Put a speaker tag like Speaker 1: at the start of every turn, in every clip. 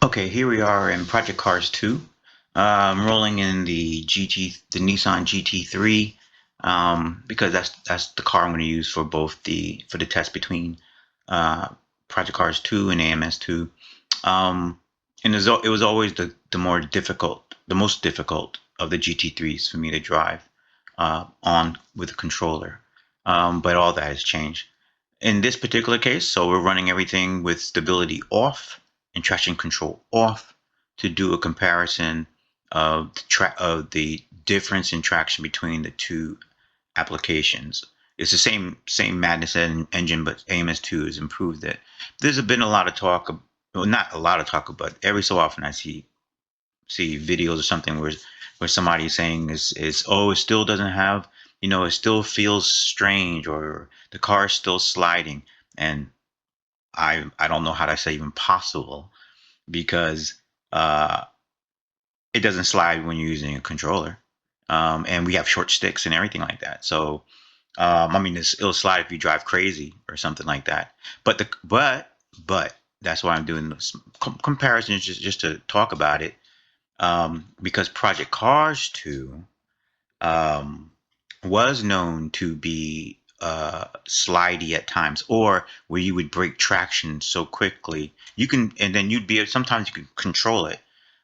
Speaker 1: Okay, here we are in Project Cars 2. I'm rolling in the Nissan GT3, because that's the car I'm going to use for both for the test between uh, Project Cars 2 and AMS2. And it was always the most difficult of the GT3s for me to drive on with a controller. But all that has changed. In this particular case, so we're running everything with stability off and traction control off to do a comparison of the difference in traction between the two applications. It's the same Madness engine, but AMS2 has improved it. There's been a lot of talk, well, not a lot of talk, but every so often I see videos or something where somebody is saying oh, it still doesn't have, it still feels strange, or the car is still sliding. And I don't know how that's even possible, because uh it doesn't slide when you're using a controller. And we have short sticks and everything like that. So I mean, it'll slide if you drive crazy or something like that. But that's why I'm doing this comparison, just to talk about it, because Project Cars 2 was known to be slidey at times, or where you would break traction so quickly and then sometimes you could control it.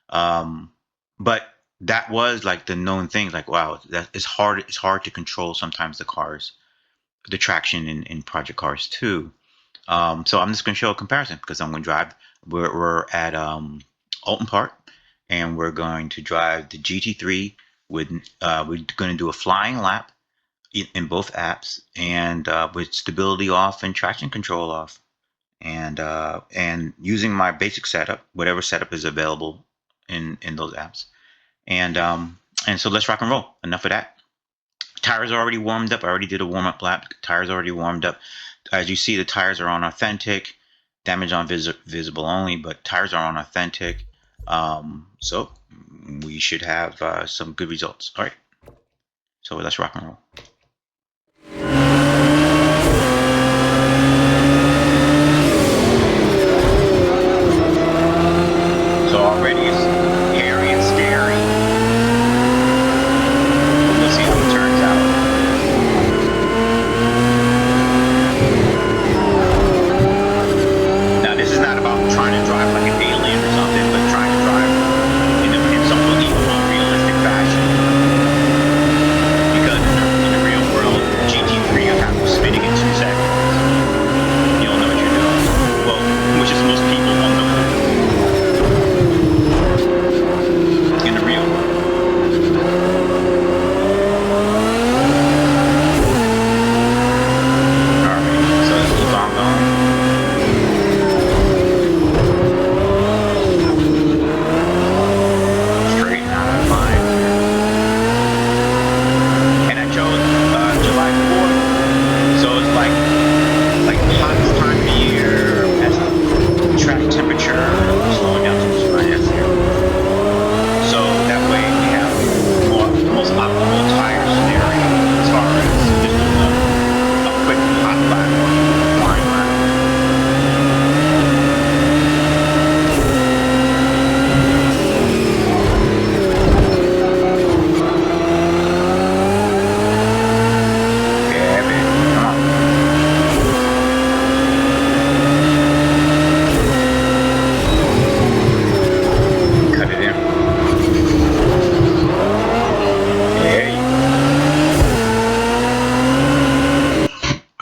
Speaker 1: But that was like the known thing. Like, wow, that is hard. It's hard to control sometimes the traction in Project Cars 2. So I'm just going to show a comparison, because I'm going to drive. We're at Alton Park, and we're going to drive the GT3 with. We're going to do a flying lap in both apps, and with stability off and traction control off, and using my basic setup, whatever setup is available in those apps, and so let's rock and roll. Enough of that. Tires are already warmed up. I already did a warm up lap. Tires are already warmed up. As you see, the tires are on authentic, damage on visible only, but tires are on authentic. So we should have some good results. All right. So let's rock and roll. So already it's hairy and scary. We'll see how it turns out. Now, this is not about trying to drive like an alien or something, but trying to drive in some realistic fashion. Because in the real world, GT3, you have to spinning in 2 seconds. You don't know what you're doing. Well, which is most people don't know what they're doing. In the real world. Alright, so let's keep on going. Straight out of line. And I chose July 4th. So it's like the hottest time of the year, as the track temperature slowing down to minus 0. So that way we have the most optimal tire scenario as far as just doing a quick hot lap or flying lap. Yeah, baby, come on. Cut it in.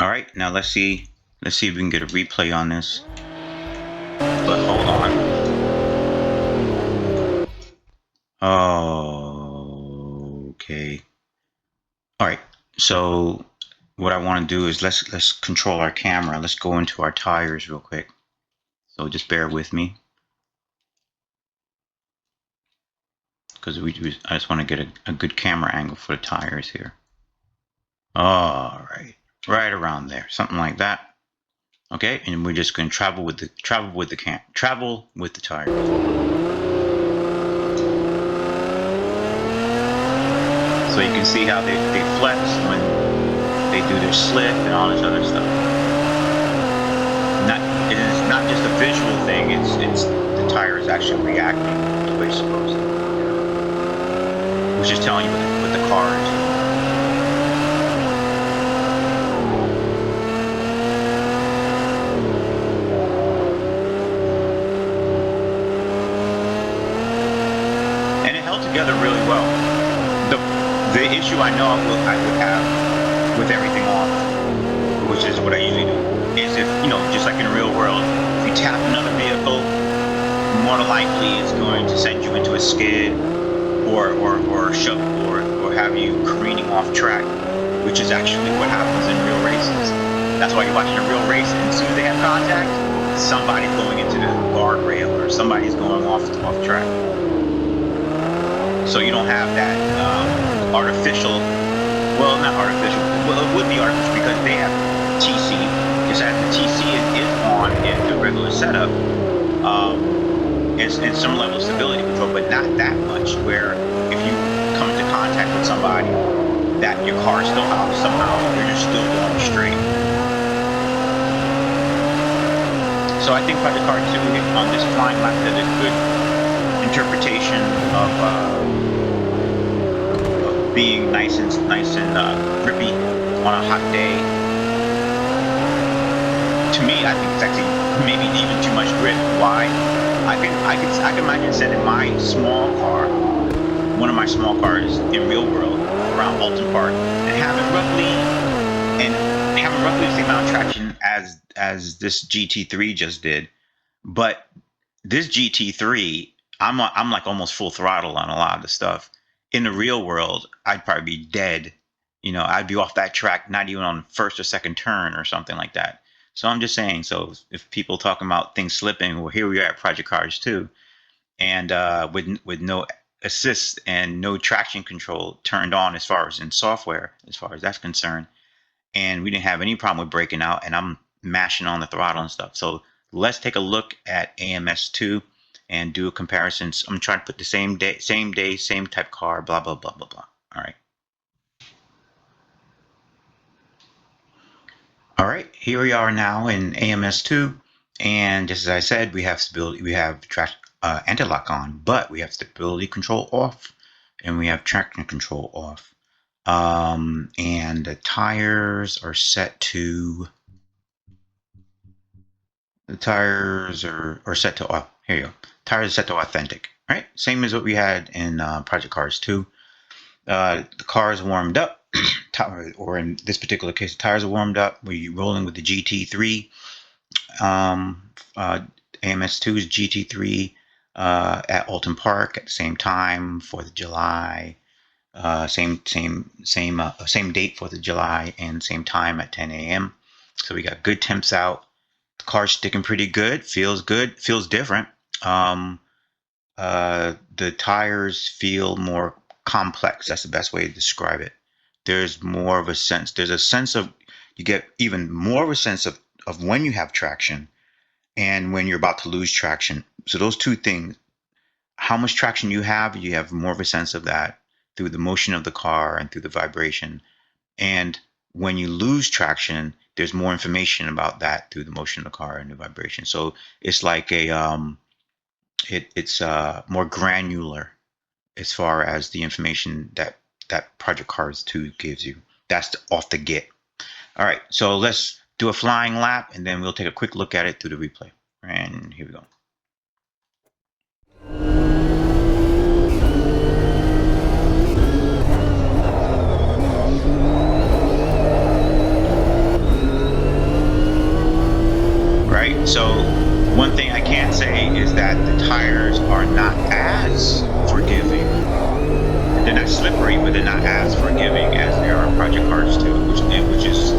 Speaker 1: All right, now let's see if we can get a replay on this. But hold on. Oh, okay. All right. So what I want to do is let's control our camera. Let's go into our tires real quick. So just bear with me, because I just want to get a good camera angle for the tires here. All right. Right around there, something like that. Okay, and we're just going to travel with the tire. So you can see how they flex when they do their slip and all this other stuff. It is not just a visual thing; it's the tire is actually reacting the way it's supposed to, which is telling you what the car is. And it held together really well. The issue I know I would have with everything off, which is what I usually do, is if, just like in the real world, if you tap another vehicle, more than likely it's going to send you into a skid or shove or have you careening off track, which is actually what happens in real races. That's why you're watching a real race, and as soon as they have contact, somebody's going into the guardrail or somebody's going off track. So you don't have that artificial, well, not artificial, well, it would be artificial because they have TC, just as the TC is on in the regular setup, and some level of stability control, but not that much where if you come into contact with somebody, that your car still somehow you're just still going straight. So I think Project Car 2 on this flying lap did a good interpretation of being nice and grippy on a hot day. To me, I think it's actually maybe even too much grip. Why? I can imagine sending my small car, one of my small cars in real world around Alton Park, and having roughly the same amount of traction as this GT3 just did. But this GT3, I'm like almost full throttle on a lot of the stuff. In the real world, I'd probably be dead. I'd be off that track, not even on first or second turn or something like that. So I'm just saying, so if people talking about things slipping, well, here we are at Project Cars 2, and with no assist and no traction control turned on as far as in software, as far as that's concerned. And we didn't have any problem with breaking out, and I'm mashing on the throttle and stuff. So let's take a look at AMS2 and do a comparison. I'm trying to put the same day, same type car, blah, blah, blah, blah, blah. All right. All right, here we are now in AMS2, and just as I said, we have stability, we have anti-lock on, but we have stability control off, and we have traction control off. And the tires are set to, set to off. Here you go. Tires are set to authentic. All right, same as what we had in Project Cars 2. The car is warmed up, or in this particular case, the tires are warmed up. We're rolling with the GT3. AMS2's GT3 at Alton Park at the same time, 4th of July. Same date, 4th of July, and same time at 10 a.m. So we got good temps out. The car's sticking pretty good. Feels good. Feels different. The tires feel more complex. That's the best way to describe it. There's more of a sense. There's a sense of, you get even more of a sense of when you have traction and when you're about to lose traction. So those two things, how much traction you have more of a sense of that through the motion of the car and through the vibration. And when you lose traction, there's more information about that through the motion of the car and the vibration. So it's like it's more granular as far as the information that Project Cars 2 gives you. That's off the get. All right, so let's do a flying lap, and then we'll take a quick look at it through the replay. And here we go. Right, so one thing I can say is that the tires are not as forgiving. They're not slippery, but they're not as forgiving as they are in Project Cars 2, which is,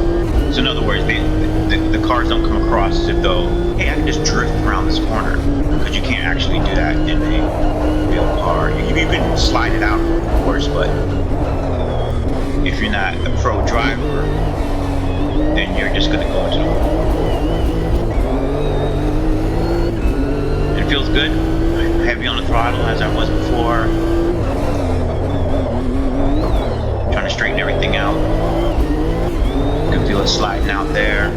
Speaker 1: so in other words, the cars don't come across as if though, hey, I can just drift around this corner, because you can't actually do that in a real car. You can slide it out, of course, but if you're not a pro driver, then you're just going to go into the wall. It feels good. I'm heavy on the throttle as I was before. Trying to straighten everything out. You can feel it sliding out there.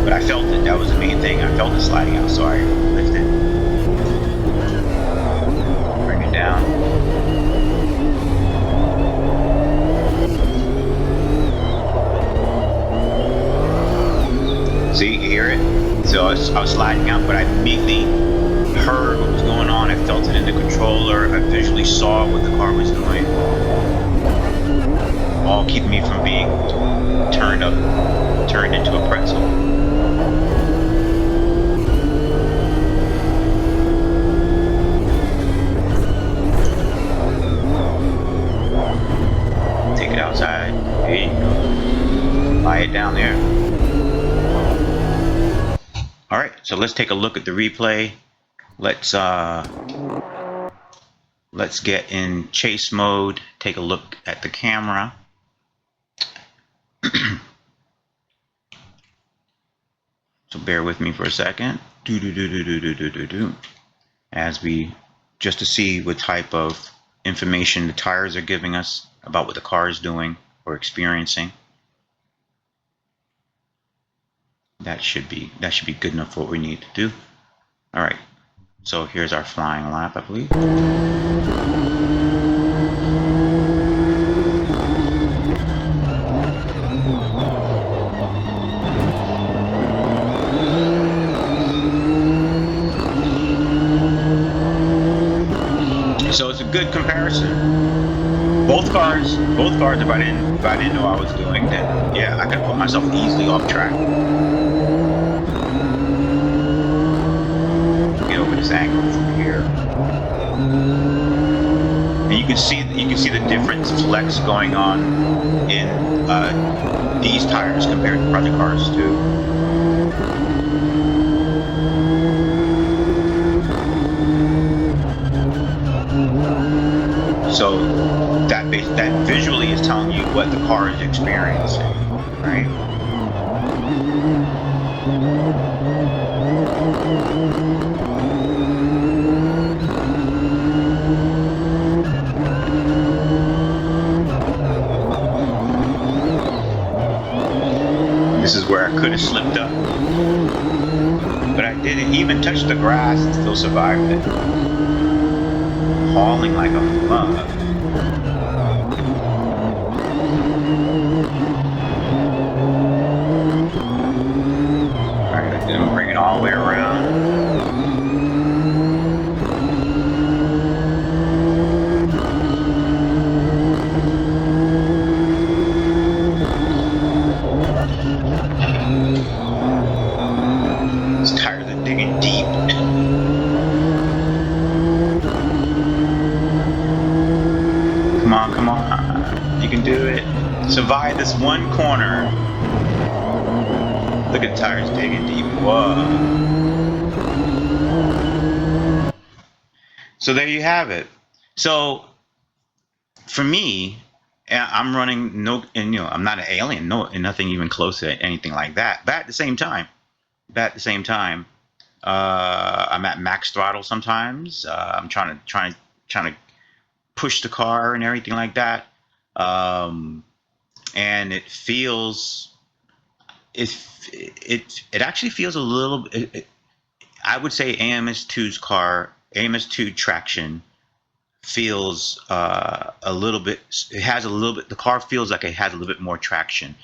Speaker 1: But I felt it. That was the main thing. I felt it sliding out, so I lifted, bring it down. See, you hear it? So I was sliding out, but I immediately heard what was going on. I felt it in the controller. I visually saw what the car was doing, all keeping me from being turned into a pretzel. Take it outside. There you go. Lie it down there. All right, so let's take a look at the replay. Let's get in chase mode. Take a look at the camera. So bear with me for a second. As we, just to see what type of information the tires are giving us about what the car is doing or experiencing. That should be good enough for what we need to do. All right. So here's our flying lap, I believe. So it's a good comparison. Both cars, if I didn't know what I was doing, then yeah, I could put myself easily off track. Get over this angle from here. And you can see the difference flex going on in these tires compared to Project Cars 2. So that visually is telling you what the car is experiencing, right? This is where I could have slipped up, but I didn't even touch the grass and still survived it. Hauling like a mug. Alright, then bring it all the way around. These tires are digging deep. Come on. You can do it. Survive this one corner. Look at the tires digging deep. Whoa. So there you have it. So for me, I'm running I'm not an alien, and nothing even close to anything like that. But at the same time, I'm at max throttle sometimes. I'm trying to push the car and everything like that. And it feels it actually feels a little. I would say AMS2 traction feels a little bit. It has a little bit. The car feels like it has a little bit more traction.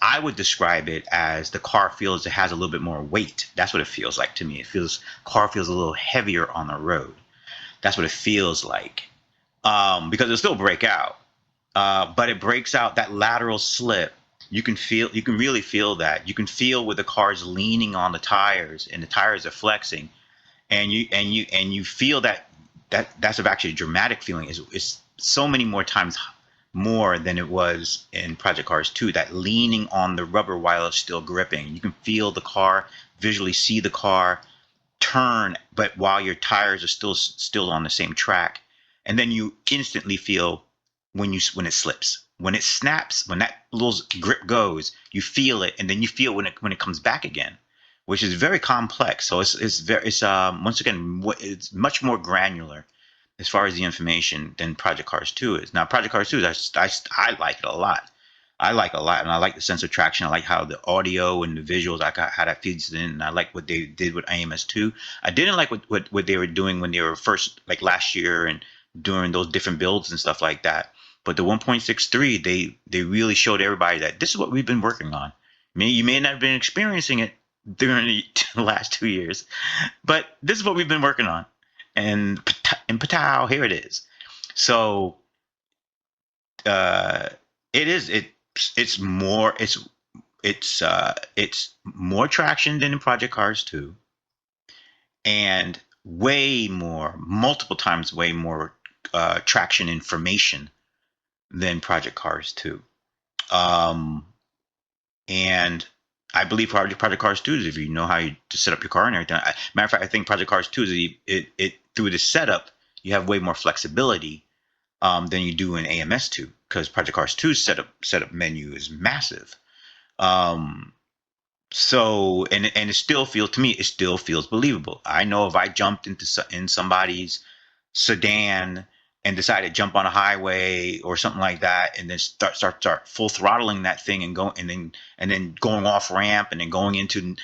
Speaker 1: I would describe it as the car feels it has a little bit more weight. That's what it feels like to me. Car feels a little heavier on the road. That's what it feels like. Because it'll still break out. But it breaks out that lateral slip. You can really feel that. You can feel where the car's leaning on the tires and the tires are flexing. And you feel that's actually a dramatic feeling. It's so many more times more than it was in Project Cars 2, that leaning on the rubber while it's still gripping. You can feel the car, visually see the car turn, but while your tires are still on the same track. And then you instantly feel when it slips, when it snaps, when that little grip goes, you feel it, and then you feel when it comes back again, which is very complex. So it's once again, it's much more granular as far as the information than Project Cars 2 is. Now, Project Cars 2 I like it a lot. I like a lot, and I like the sense of traction. I like how the audio and the visuals, I got how that feeds in, and I like what they did with AMS2. I didn't like what they were doing when they were first, like last year, and doing those different builds and stuff like that. But the 1.63, they really showed everybody that this is what we've been working on. You may not have been experiencing it during the last 2 years, but this is what we've been working on, and patow, here it is. So uh, it is it's more it's more traction than in Project Cars 2, and way more, multiple times way more traction information than Project Cars 2. Um, and I believe Project Cars 2 is if you know how to set up your car and everything. Matter of fact, I think Project Cars 2 is it through the setup you have way more flexibility than you do in AMS2, because Project Cars 2's setup menu is massive. Um, so and it still feels, to me, it still feels believable. I know if I jumped in somebody's sedan and decided to jump on a highway or something like that, and then start full throttling that thing and go and then going off ramp and then going into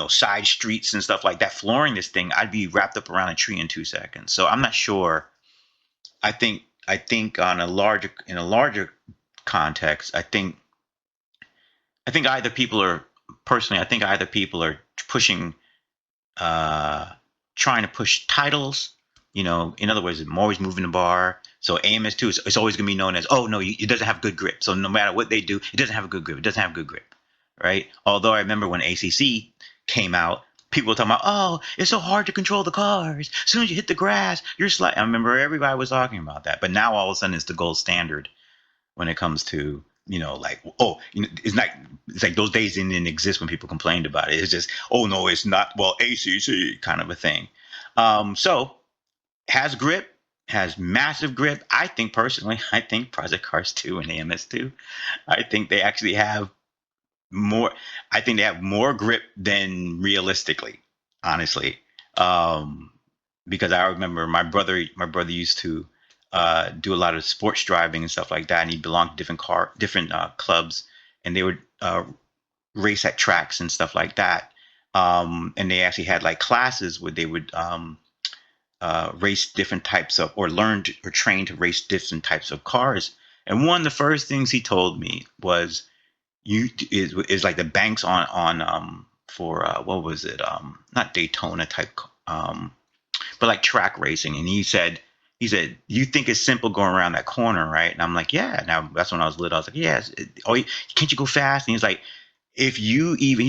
Speaker 1: side streets and stuff like that, flooring this thing, I'd be wrapped up around a tree in 2 seconds. So I'm not sure. I think on a larger context, I think either people are personally, I think either people are pushing, uh, trying to push titles. In other words, I'm always moving the bar. So AMS2 is it's always going to be known as, oh no, it doesn't have good grip. So no matter what they do, it doesn't have a good grip. It doesn't have good grip, right? Although I remember when ACC came out, people were talking about, oh, it's so hard to control the cars. As soon as you hit the grass, you're sliding. I remember everybody was talking about that. But now all of a sudden it's the gold standard when it comes to like, oh, it's like those days didn't exist when people complained about it. It's just, oh no, it's not, well, ACC kind of a thing. So has grip, has massive grip. I think personally, I think Project Cars 2 and AMS2, I think they actually have more. I think they have more grip than realistically, honestly. Um, because I remember my brother used to do a lot of sports driving and stuff like that, and he belonged to different clubs, and they would race at tracks and stuff like that. And they actually had like classes where they would race different types of, or learn or train to race different types of cars. And one of the first things he told me was, is like the banks on for what was it, not Daytona type, but like track racing. And he said, you think it's simple going around that corner, right? And I'm like, yeah. Now that's when I was little. I was like, yeah. Can't you go fast? And he's like, he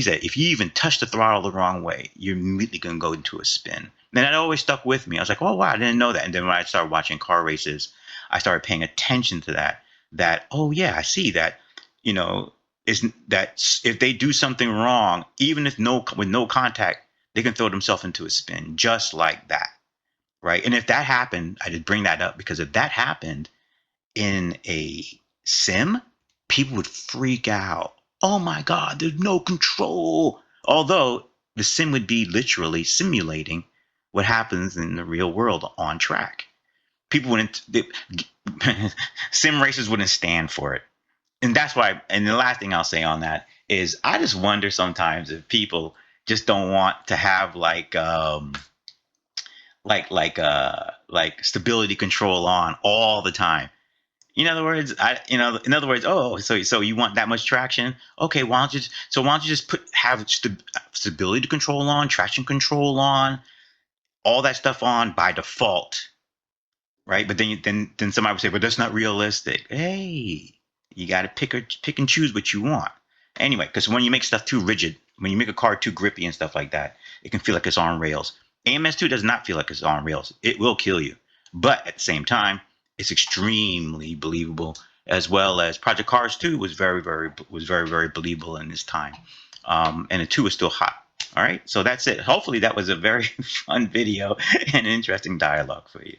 Speaker 1: said, if you even touch the throttle the wrong way, you're immediately going to go into a spin. And that always stuck with me. I was like, oh wow, I didn't know that. And then when I started watching car races, I started paying attention to that. Oh yeah, I see that. You know, is that if they do something wrong, even if with no contact, they can throw themselves into a spin just like that, right? And if that happened, I just bring that up because if that happened in a sim, people would freak out. Oh my God, there's no control. Although the sim would be literally simulating what happens in the real world on track. People wouldn't, sim racers wouldn't stand for it. And that's why, and the last thing I'll say on that is I just wonder sometimes if people just don't want to have like stability control on all the time. In other words, oh, so you want that much traction? Okay, why don't you just have stability control on, traction control on, all that stuff on by default, right? But then somebody would say, but that's not realistic. Hey, you got to pick and choose what you want. Anyway, because when you make stuff too rigid, when you make a car too grippy and stuff like that, it can feel like it's on rails. AMS2 does not feel like it's on rails. It will kill you, but at the same time, it's extremely believable. As well as Project Cars 2 was very believable in this time, and the 2 is still hot. All right, so that's it. Hopefully, that was a very fun video and interesting dialogue for you.